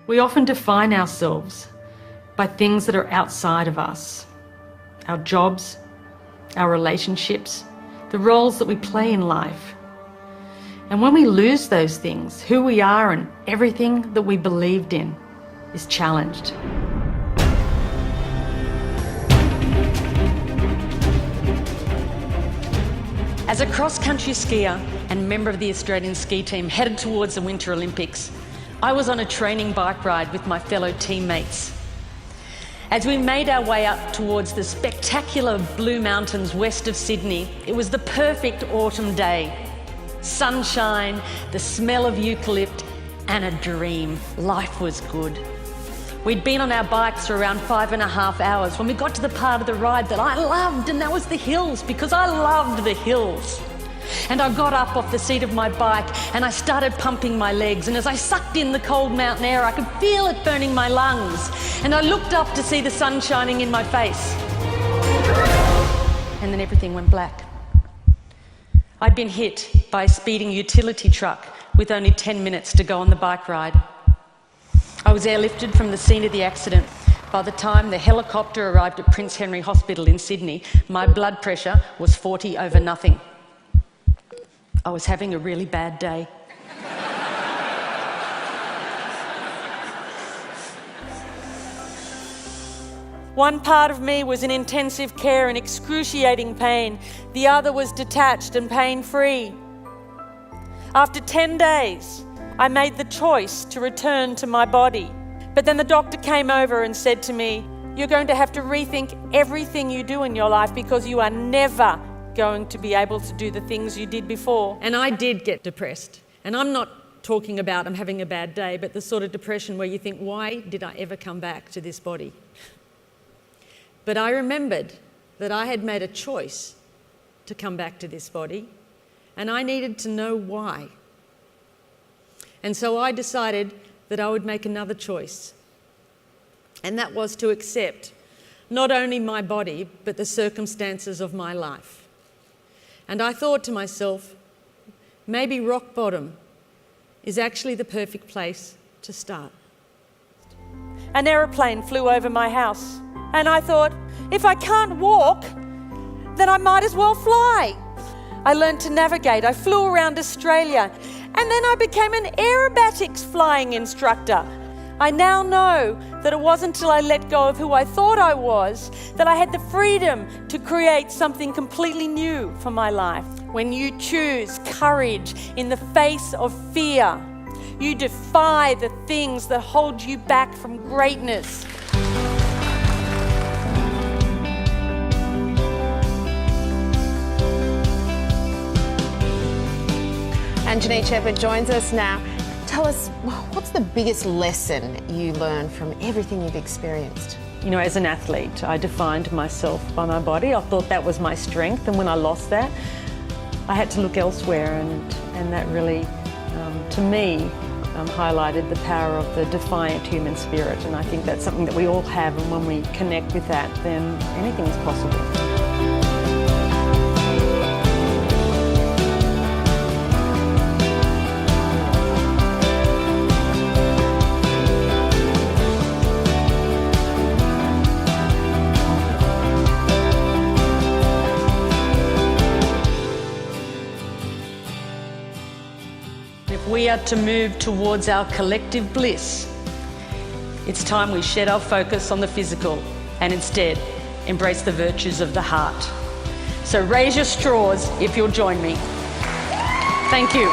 We often define ourselves by things that are outside of us. Our jobs, our relationships, the roles that we play in life. And when we lose those things, who we are and everything that we believed in is challenged. As a cross-country skier and member of the Australian ski team headed towards the Winter Olympics, I was on a training bike ride with my fellow teammates. As we made our way up towards the spectacular Blue Mountains west of Sydney, it was the perfect autumn day. Sunshine, the smell of eucalypt, and a dream. Life was good. We'd been on our bikes for around 5.5 hours when we got to the part of the ride that I loved, and that was the hills, because I loved the hills. And I got up off the seat of my bike and I started pumping my legs, and as I sucked in the cold mountain air, I could feel it burning my lungs, and I looked up to see the sun shining in my face. And then everything went black. I'd been hit by a speeding utility truck with only 10 minutes to go on the bike ride. I was airlifted from the scene of the accident. By the time the helicopter arrived at Prince Henry Hospital in Sydney, my blood pressure was 40 over nothing. I was having a really bad day. One part of me was in intensive care and excruciating pain. The other was detached and pain-free. After 10 days, I made the choice to return to my body. But then the doctor came over and said to me, "You're going to have to rethink everything you do in your life because you are never going to be able to do the things you did before." And I did get depressed. And I'm not talking about I'm having a bad day, but the sort of depression where you think, why did I ever come back to this body? But I remembered that I had made a choice to come back to this body, and I needed to know why. And so I decided that I would make another choice, and that was to accept not only my body, but the circumstances of my life. And I thought to myself, maybe rock bottom is actually the perfect place to start. An aeroplane flew over my house, and I thought, if I can't walk, then I might as well fly. I learned to navigate. I flew around Australia, and then I became an aerobatics flying instructor. I now know that it wasn't until I let go of who I thought I was that I had the freedom to create something completely new for my life. When you choose courage in the face of fear, you defy the things that hold you back from greatness. And Janine Shepherd joins us now. Tell us, what's the biggest lesson you learned from everything you've experienced? You know, as an athlete, I defined myself by my body. I thought that was my strength, and when I lost that, I had to look elsewhere, and that really, to me, highlighted the power of the defiant human spirit, and I think that's something that we all have, and when we connect with that, then anything is possible. If we are to move towards our collective bliss, it's time we shed our focus on the physical and instead embrace the virtues of the heart. So raise your straws if you'll join me. Thank you.